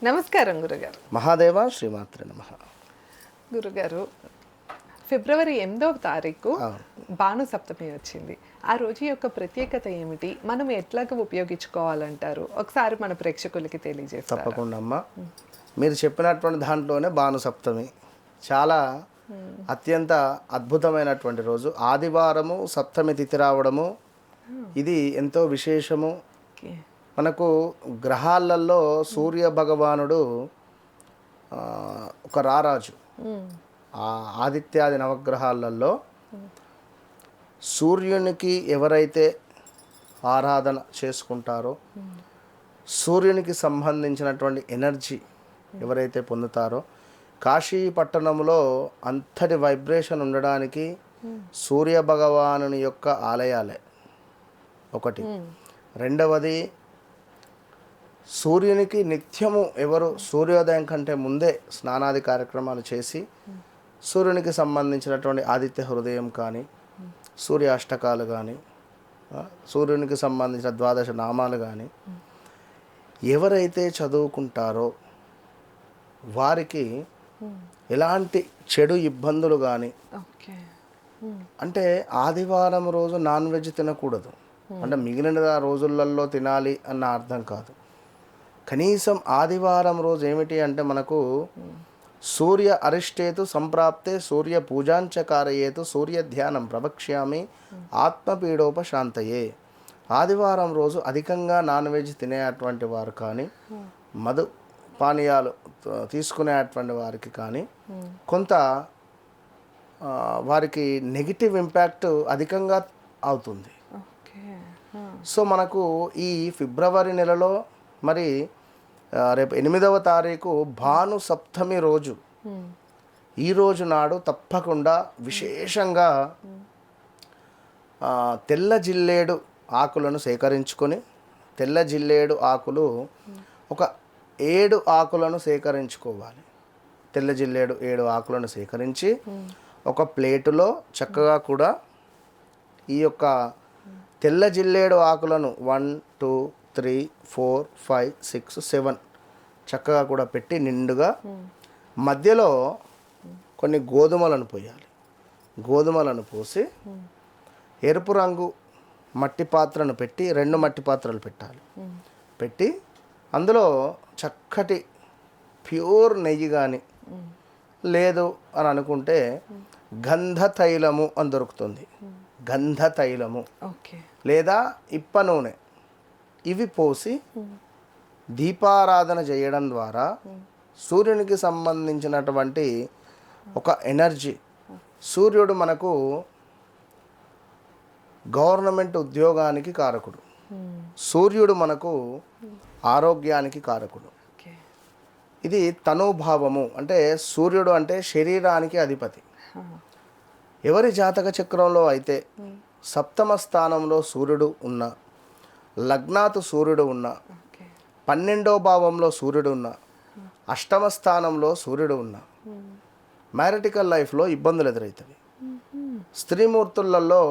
నమస్కారం గురుగారు. మహాదేవ శ్రీమాత్రే నమః. గురుగారు, ఫిబ్రవరి 8వ తారీఖు భాను సప్తమి వచ్చింది. ఆ రోజు యొక్క ప్రత్యేకత ఏమిటి? మనం ఎట్లాగా ఉపయోగించుకోవాలంటారు? ఒకసారి మన ప్రేక్షకులకి తెలియజేస్తారు. తప్పకుండా అమ్మ. మీరు చెప్పినటువంటి దాంట్లోనే భాను సప్తమి చాలా అత్యంత అద్భుతమైనటువంటి రోజు. ఆదివారము సప్తమి తిథి రావడము ఇది ఎంతో విశేషము. మనకు గ్రహాలలో సూర్య భగవానుడు ఒక రారాజు. ఆదిత్యాది నవగ్రహాలలో సూర్యునికి ఎవరైతే ఆరాధన చేసుకుంటారో, సూర్యునికి సంబంధించినటువంటి ఎనర్జీ ఎవరైతే పొందుతారో, కాశీ పట్టణంలో అంతటి వైబ్రేషన్ ఉండడానికి సూర్య భగవానుని యొక్క ఆలయాలే ఒకటి. రెండవది, సూర్యునికి నిత్యము ఎవరు సూర్యోదయం కంటే ముందే స్నానాది కార్యక్రమాలు చేసి సూర్యునికి సంబంధించినటువంటి ఆదిత్య హృదయం కానీ, సూర్య అష్టకాలు కానీ, సూర్యునికి సంబంధించిన ద్వాదశ నామాలు కానీ ఎవరైతే చదువుకుంటారో వారికి ఎలాంటి చెడు ఇబ్బందులు కానీ, అంటే ఆదివారం రోజు నాన్ వెజ్ తినకూడదు అంటే మిగిలిన రోజులలో తినాలి అన్న అర్థం కాదు. కనీసం ఆదివారం రోజు ఏమిటి అంటే మనకు సూర్య అరిష్టేతు సంప్రాప్తే సూర్య పూజాంచకారయేతు సూర్య ధ్యానం ప్రవక్ష్యామి ఆత్మపీడోపశాంతయే. ఆదివారం రోజు అధికంగా నాన్ వెజ్ తినేటువంటి వారు కానీ, మధు పానీయాలు తీసుకునేటువంటి వారికి కానీ కొంత వారికి నెగిటివ్ ఇంపాక్ట్ అధికంగా అవుతుంది. సో మనకు ఈ ఫిబ్రవరి నెలలో మరి రేపు 8వ తారీఖు భాను సప్తమి రోజు. ఈ రోజు నాడు తప్పకుండా విశేషంగా తెల్ల జిల్లేడు ఆకులను సేకరించుకొని, తెల్ల జిల్లేడు ఆకులు ఒక 7 ఆకులను సేకరించుకోవాలి. తెల్ల జిల్లేడు 7 ఆకులను సేకరించి ఒక ప్లేటులో చక్కగా కూడా ఈ యొక్క తెల్ల జిల్లేడు ఆకులను 1 2 3 4 5 6 7 చక్కగా కూడా పెట్టి నిండుగా మధ్యలో కొన్ని గోధుమలను పోయాలి. గోధుమలను పోసి ఎరుపు రంగు మట్టి పాత్రను పెట్టి 2 మట్టి పాత్రలు పెట్టాలి. పెట్టి అందులో చక్కటి ప్యూర్ నెయ్యి కానీ, లేదు అని అనుకుంటే గంధ తైలము అని దొరుకుతుంది. గంధ తైలము లేదా ఇప్ప నూనె ఇవి పోసి దీపారాధన చేయడం ద్వారా సూర్యునికి సంబంధించినటువంటి ఒక ఎనర్జీ. సూర్యుడు మనకు గవర్నమెంట్ ఉద్యోగానికి కారకుడు. సూర్యుడు మనకు ఆరోగ్యానికి కారకుడు. ఇది తనూభావము. అంటే సూర్యుడు అంటే శరీరానికి అధిపతి. ఎవరి జాతక చక్రంలో అయితే సప్తమ స్థానంలో సూర్యుడు ఉన్న, లగ్నాతు సూర్యుడు ఉన్న, 12వ భావంలో సూర్యుడు ఉన్న, అష్టమ స్థానంలో సూర్యుడు ఉన్న మ్యారిటికల్ లైఫ్లో ఇబ్బందులు ఎదురవుతాయి. స్త్రీమూర్తులలో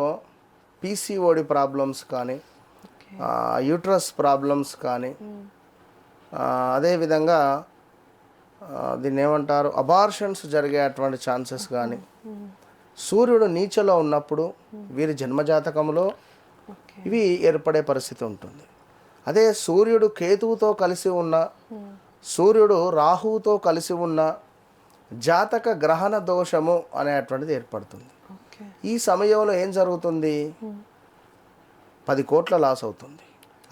పీసీఓడి ప్రాబ్లమ్స్ కానీ, యూట్రస్ ప్రాబ్లమ్స్ కానీ, అదేవిధంగా దీన్ని ఏమంటారు అబార్షన్స్ జరిగేటువంటి ఛాన్సెస్ కానీ సూర్యుడు నీచలో ఉన్నప్పుడు వీరి జన్మజాతకంలో ఇవి ఏర్పడే పరిస్థితి ఉంటుంది. అదే సూర్యుడు కేతువుతో కలిసి ఉన్న, సూర్యుడు రాహువుతో కలిసి ఉన్న జాతక గ్రహణ దోషము అనేటువంటిది ఏర్పడుతుంది. ఈ సమయంలో ఏం జరుగుతుంది? 10 కోట్ల లాస్ అవుతుంది,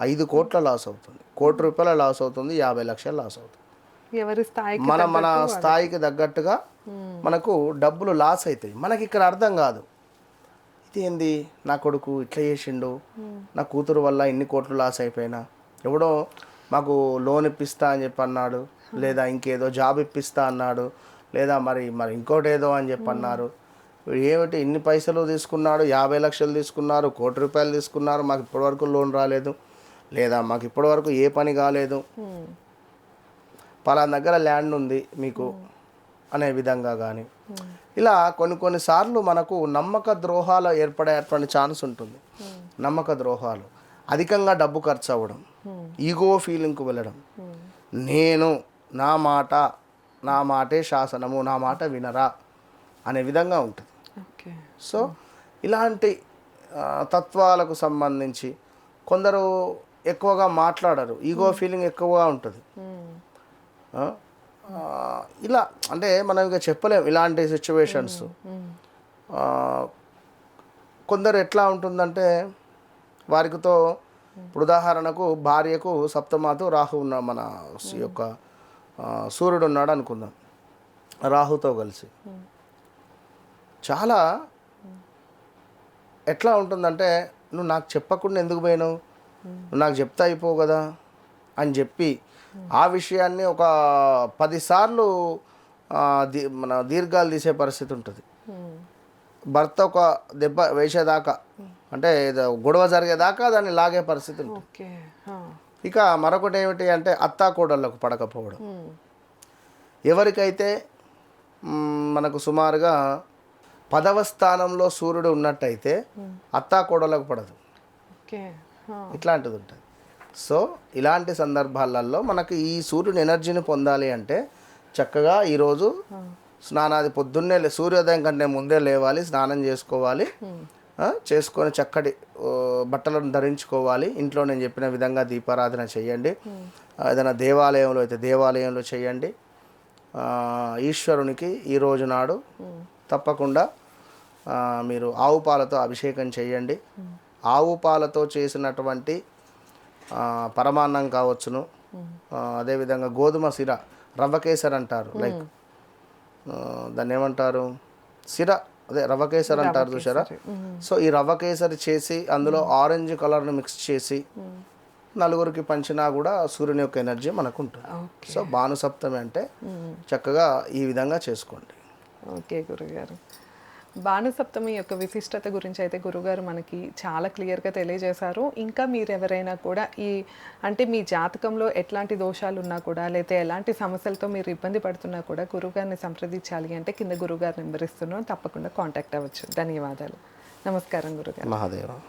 5 కోట్ల లాస్ అవుతుంది, ₹1,00,00,000 లాస్ అవుతుంది, 50 లక్షలు లాస్ అవుతుంది. మన స్థాయికి తగ్గట్టుగా మనకు డబ్బులు లాస్ అవుతాయి. మనకి ఇక్కడ అర్థం కాదు, ఇది ఏంది నా కొడుకు ఇట్లా చేసిండు, నా కూతురు వల్ల ఇన్ని కోట్లు లాస్ అయిపోయినా, ఎవడో మాకు లోన్ ఇప్పిస్తా అని చెప్పి అన్నాడు, లేదా ఇంకేదో జాబ్ ఇప్పిస్తా అన్నాడు, లేదా మరి ఇంకోటి ఏదో అని చెప్పి అన్నారు. ఏమిటి ఇన్ని పైసలు తీసుకున్నాడు, 50 లక్షలు తీసుకున్నారు, ₹1,00,00,000 తీసుకున్నారు, మాకు ఇప్పటివరకు లోన్ రాలేదు, లేదా మాకు ఇప్పటివరకు ఏ పని కాలేదు, పలానా దగ్గర ల్యాండ్ ఉంది మీకు అనే విధంగా కానీ, ఇలా కొన్నిసార్లు మనకు నమ్మక ద్రోహాలు ఏర్పడేటువంటి ఛాన్స్ ఉంటుంది. నమ్మక ద్రోహాలు, అధికంగా డబ్బు ఖర్చు అవ్వడం, ఈగో ఫీలింగ్కు వెళ్ళడం, నేను నా మాటే శాసనము, నా మాట వినరా అనే విధంగా ఉంటుంది. ఓకే. సో ఇలాంటి తత్వాలకు సంబంధించి కొందరు ఎక్కువగా మాట్లాడరు, ఈగో ఫీలింగ్ ఎక్కువగా ఉంటుంది. ఆ, ఆ, ఇలా అంటే మనం ఇక చెప్పలేం ఇలాంటి సిచ్యువేషన్స్. కొందరు ఎట్లా ఉంటుందంటే వారికితో ఇప్పుడు ఉదాహరణకు భార్యకు సప్తమాతో రాహు ఉన్న మన యొక్క సూర్యుడు ఉన్నాడు అనుకుందాం, రాహుతో కలిసి చాలా ఎట్లా ఉంటుందంటే నువ్వు నాకు చెప్పకుండా ఎందుకు పోయినావు, నువ్వు నాకు చెప్తా అయిపోవు కదా అని చెప్పి ఆ విషయాన్ని ఒక 10 సార్లు మన దీర్ఘాలు తీసే పరిస్థితి ఉంటుంది. భర్త ఒక దెబ్బ వేసేదాకా అంటే గొడవ జరిగేదాకా దాన్ని లాగే పరిస్థితి ఉంటుంది. ఓకే. ఇక మరొకటి ఏమిటి అంటే అత్తా కోడళ్ళకు పడకపోవడం. ఎవరికైతే మనకు సుమారుగా 10వ స్థానంలో సూర్యుడు ఉన్నట్టయితే అత్తా కోడళ్ళకు పడదు, ఓకే. ఇట్లాంటిది ఉంటుంది. సో ఇలాంటి సందర్భాలలో మనకి ఈ సూర్యుని ఎనర్జీని పొందాలి అంటే చక్కగా ఈరోజు స్నానాది పొద్దున్నే సూర్యోదయం కంటే ముందే లేవాలి, స్నానం చేసుకోవాలి, చేసుకొని చక్కటి బట్టలను ధరించుకోవాలి, ఇంట్లో నేను చెప్పిన విధంగా దీపారాధన చేయండి, ఏదైనా దేవాలయంలో అయితే దేవాలయంలో చేయండి. ఈశ్వరునికి ఈరోజు నాడు తప్పకుండా మీరు ఆవు పాలతో అభిషేకం చేయండి. ఆవు పాలతో చేసినటువంటి పరమాన్నం కావచ్చును, అదేవిధంగా గోధుమ సిర, రవ్వ కేసరి అంటారు, లైక్ దాన్ని ఏమంటారు, సిర, అదే రవ్వ కేసరి అంటారు చూసారా. సో ఈ రవ్వ కేసరి చేసి అందులో ఆరెంజ్ కలర్ను మిక్స్ చేసి నలుగురికి పంచినా కూడా సూర్యుని యొక్క ఎనర్జీ మనకు ఉంటుంది. సో భానుసప్తమి అంటే చక్కగా ఈ విధంగా చేసుకోండి. ఓకే గురుగారు, భానుసప్తమి యొక్క విశిష్టత గురించి అయితే గురుగారు మనకి చాలా క్లియర్గా తెలియజేశారు. ఇంకా మీరు ఎవరైనా కూడా అంటే మీ జాతకంలో ఎట్లాంటి దోషాలు ఉన్నా కూడా లేదా ఎలాంటి సమస్యలతో మీరు ఇబ్బంది పడుతున్నా కూడా గురుగారిని సంప్రదించాలి అంటే కింద గురుగారు నెంబర్ ఇస్తున్నాం, తప్పకుండా కాంటాక్ట్ అవ్వచ్చు. ధన్యవాదాలు. నమస్కారం గురుగారు. మహాదేవ.